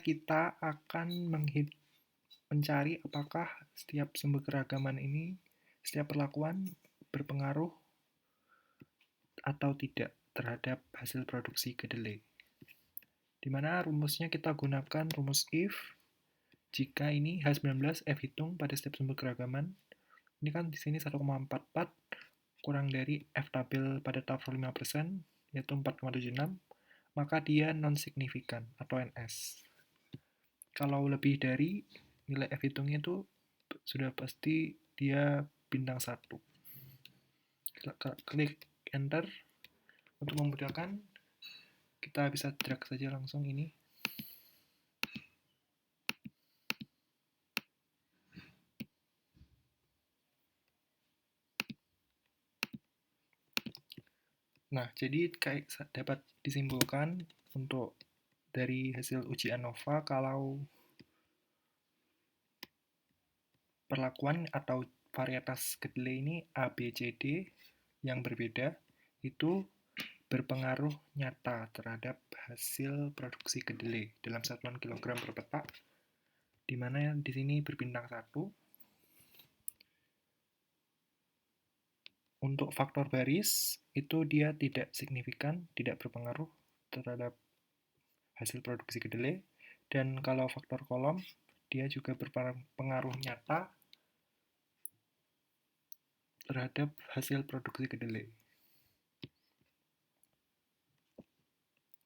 kita akan mencari apakah setiap sumber keragaman ini, setiap perlakuan berpengaruh atau tidak terhadap hasil produksi kedelai. Di mana rumusnya kita gunakan rumus if, jika ini H19 F hitung pada setiap sumber keragaman. Ini kan di sini 1,44 kurang dari F tabel pada tahap 5%, yaitu 4,76, maka dia non-signifikan atau NS. Kalau lebih dari nilai F hitungnya itu sudah pasti dia bintang 1. Klik enter untuk memudahkan, kita bisa drag saja langsung ini. Nah, jadi kayak dapat disimpulkan untuk dari hasil uji ANOVA kalau perlakuan atau varietas kedelai ini A, B, C, D yang berbeda itu berpengaruh nyata terhadap hasil produksi kedelai dalam satuan kilogram per petak, di mana di sini berbintang 1. Untuk faktor baris itu dia tidak signifikan, tidak berpengaruh terhadap hasil produksi kedelai. Dan kalau faktor kolom, dia juga berpengaruh nyata terhadap hasil produksi kedelai.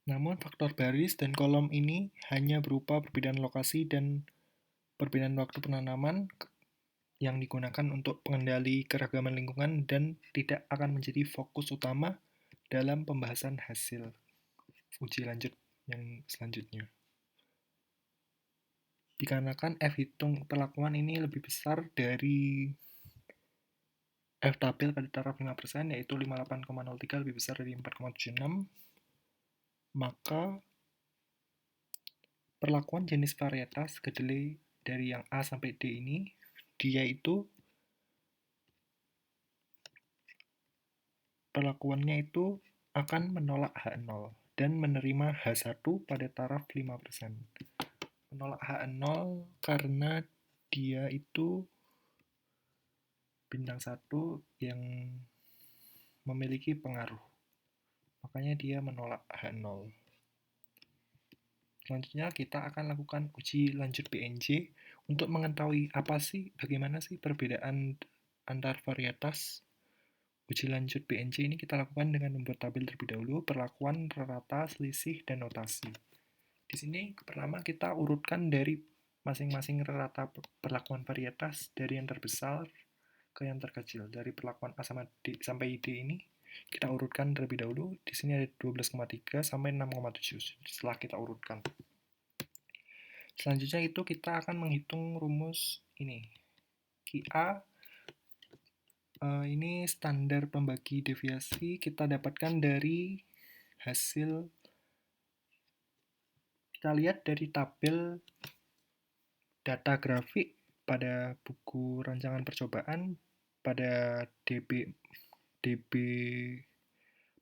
Namun faktor baris dan kolom ini hanya berupa perbedaan lokasi dan perbedaan waktu penanaman yang digunakan untuk pengendali keragaman lingkungan dan tidak akan menjadi fokus utama dalam pembahasan hasil uji lanjut yang selanjutnya. Dikarenakan F hitung perlakuan ini lebih besar dari F tabel pada taraf 5%, yaitu 58,03 lebih besar dari 4,76, maka perlakuan jenis varietas kedelai dari yang A sampai D ini, dia itu perlakuannya itu akan menolak H0 dan menerima H1 pada taraf 5%. Menolak H0 karena dia itu bintang 1 yang memiliki pengaruh. Makanya dia menolak H0. Selanjutnya kita akan lakukan uji lanjut BNJ untuk mengetahui bagaimana sih perbedaan antar varietas. Uji lanjut BNJ ini kita lakukan dengan membuat tabel terlebih dahulu, perlakuan, rata, selisih, dan notasi. Di sini pertama kita urutkan dari masing-masing rata perlakuan varietas dari yang terbesar ke yang terkecil. Dari perlakuan A sampai D ini kita urutkan terlebih dahulu. Di sini ada 12,3 sampai 6,7 setelah kita urutkan. Selanjutnya itu kita akan menghitung rumus ini. QA ini standar pembagi deviasi kita dapatkan dari hasil, kita lihat dari tabel data grafik pada buku rancangan percobaan pada DB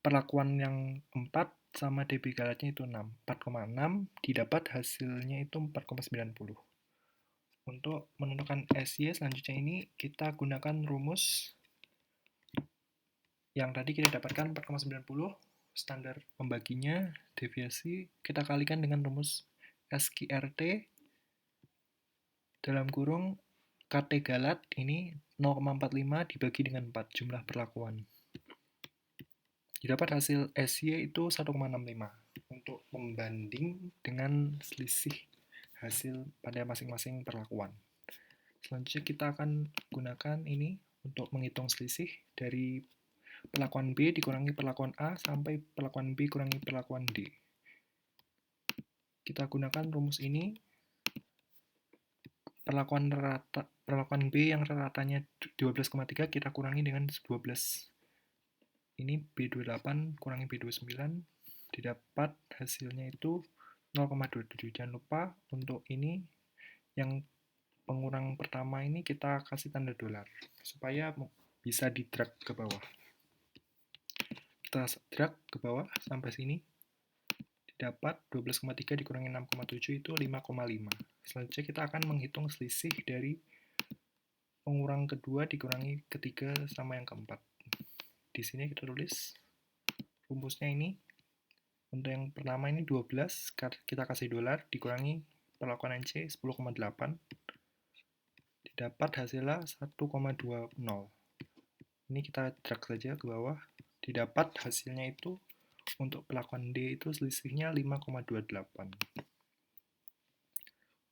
perlakuan yang 4 sama DB galatnya itu 6. 4,6 didapat hasilnya itu 4,90. Untuk menentukan SY selanjutnya ini kita gunakan rumus yang tadi kita dapatkan 4,90, standar pembaginya, deviasi, kita kalikan dengan rumus SQRT dalam kurung KT galat ini 0,45 dibagi dengan 4 jumlah perlakuan. Didapat hasil SY itu 1,65 untuk membanding dengan selisih hasil pada masing-masing perlakuan. Selanjutnya kita akan gunakan ini untuk menghitung selisih dari perlakuan B dikurangi perlakuan A sampai perlakuan B kurangi perlakuan D. Kita gunakan rumus ini. Perlakuan B yang ratanya 12,3 kita kurangi dengan 12. Ini B28 kurangi B29 didapat hasilnya itu 0,27. Jangan lupa untuk ini yang pengurang pertama ini kita kasih tanda dolar supaya bisa di drag ke bawah. Kita drag ke bawah sampai sini, dapat 12,3 dikurangi 6,7 itu 5,5. Selanjutnya kita akan menghitung selisih dari pengurang kedua dikurangi ketiga sama yang keempat. Di sini kita tulis rumusnya ini. Untuk yang pertama ini 12, kita kasih dolar, dikurangi perlakuan NC 10,8. Didapat hasilnya 1,20. Ini kita drag saja ke bawah. Didapat hasilnya itu untuk perlakuan D itu selisihnya 5,28.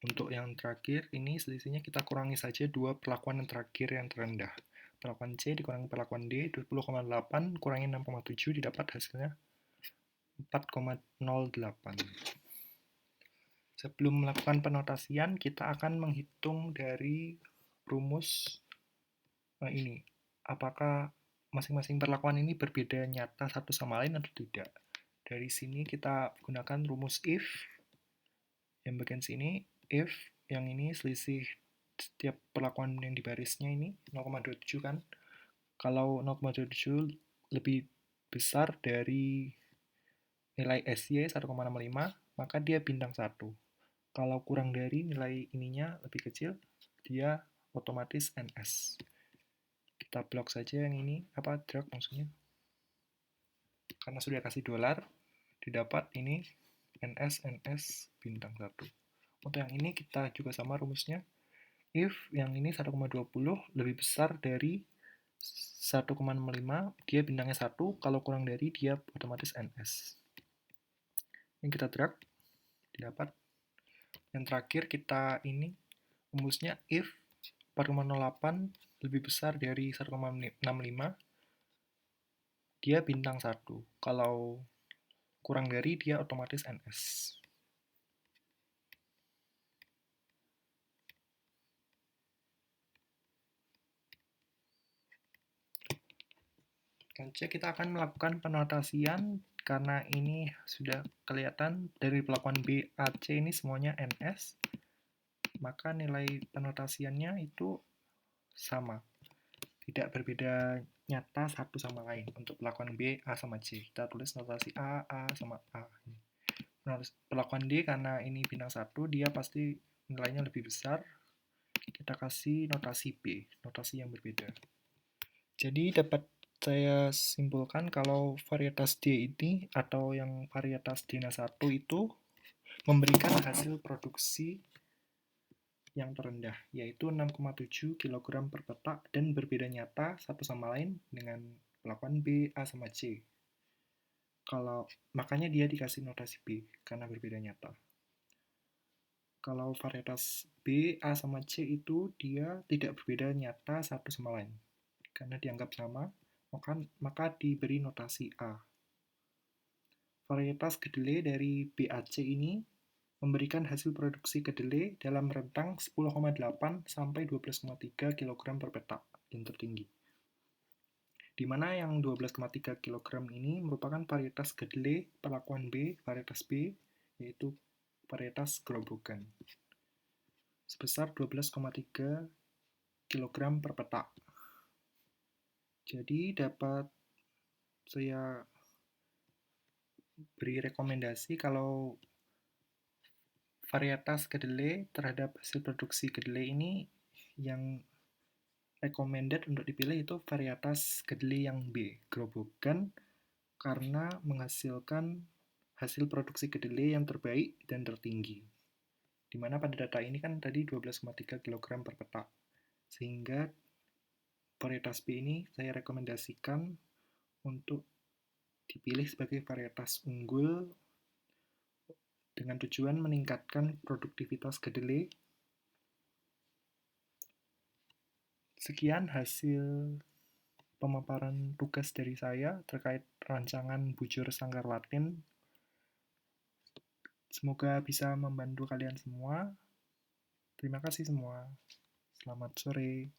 Untuk yang terakhir ini selisihnya kita kurangi saja dua perlakuan yang terakhir yang terendah. Perlakuan C dikurangi perlakuan D 20,8 kurangi 6,7 didapat hasilnya 4,08. Sebelum melakukan penotasian, kita akan menghitung dari rumus ini. Apakah masing-masing perlakuan ini berbeda nyata satu sama lain atau tidak. Dari sini kita gunakan rumus if. Yang bagian sini, if yang ini selisih setiap perlakuan yang di barisnya ini 0,27 kan. Kalau 0,27 lebih besar dari nilai SY 1,65, maka dia bintang 1. Kalau kurang dari nilai ininya lebih kecil, dia otomatis NS. Kita blok saja yang ini, drag maksudnya. Karena sudah kasih dolar, didapat ini NS bintang 1. Untuk yang ini kita juga sama rumusnya. If yang ini 1,20 lebih besar dari 1,65, dia bintangnya 1, kalau kurang dari dia otomatis NS. Ini kita drag, didapat. Yang terakhir kita ini rumusnya if 4,08 lebih besar dari 1,65, dia bintang 1. Kalau kurang dari dia otomatis NS. Selanjutnya kita akan melakukan penotasian karena ini sudah kelihatan dari perlakuan BAC ini semuanya NS, maka nilai penotasiannya itu sama, tidak berbeda nyata satu sama lain. Untuk perlakuan B, A sama C, kita tulis notasi A sama A. Nah, perlakuan D karena ini bintang 1, dia pasti nilainya lebih besar, kita kasih notasi B, notasi yang berbeda. Jadi dapat saya simpulkan kalau varietas D ini atau yang varietas DNA1 itu memberikan hasil produksi yang terendah, yaitu 6,7 kg per petak dan berbeda nyata satu sama lain dengan perlakuan B, A, sama C. Makanya dia dikasih notasi B, karena berbeda nyata. Kalau varietas B, A, sama C itu dia tidak berbeda nyata satu sama lain. Karena dianggap sama, maka diberi notasi A. Varietas kedelai dari BAC ini memberikan hasil produksi kedelai dalam rentang 10,8 sampai 12,3 kg per petak yang tertinggi. Di mana yang 12,3 kg ini merupakan varietas kedelai perlakuan B, varietas B, yaitu varietas gerobogan. Sebesar 12,3 kg per petak. Jadi dapat saya beri rekomendasi kalau varietas kedelai terhadap hasil produksi kedelai ini yang recommended untuk dipilih itu varietas kedelai yang B, gerobogan, karena menghasilkan hasil produksi kedelai yang terbaik dan tertinggi. Dimana pada data ini kan tadi 12,3 kg per petak. Sehingga varietas B ini saya rekomendasikan untuk dipilih sebagai varietas unggul dengan tujuan meningkatkan produktivitas kedelai. Sekian hasil pemaparan tugas dari saya terkait rancangan bujur sangkar Latin. Semoga bisa membantu kalian semua. Terima kasih semua. Selamat sore.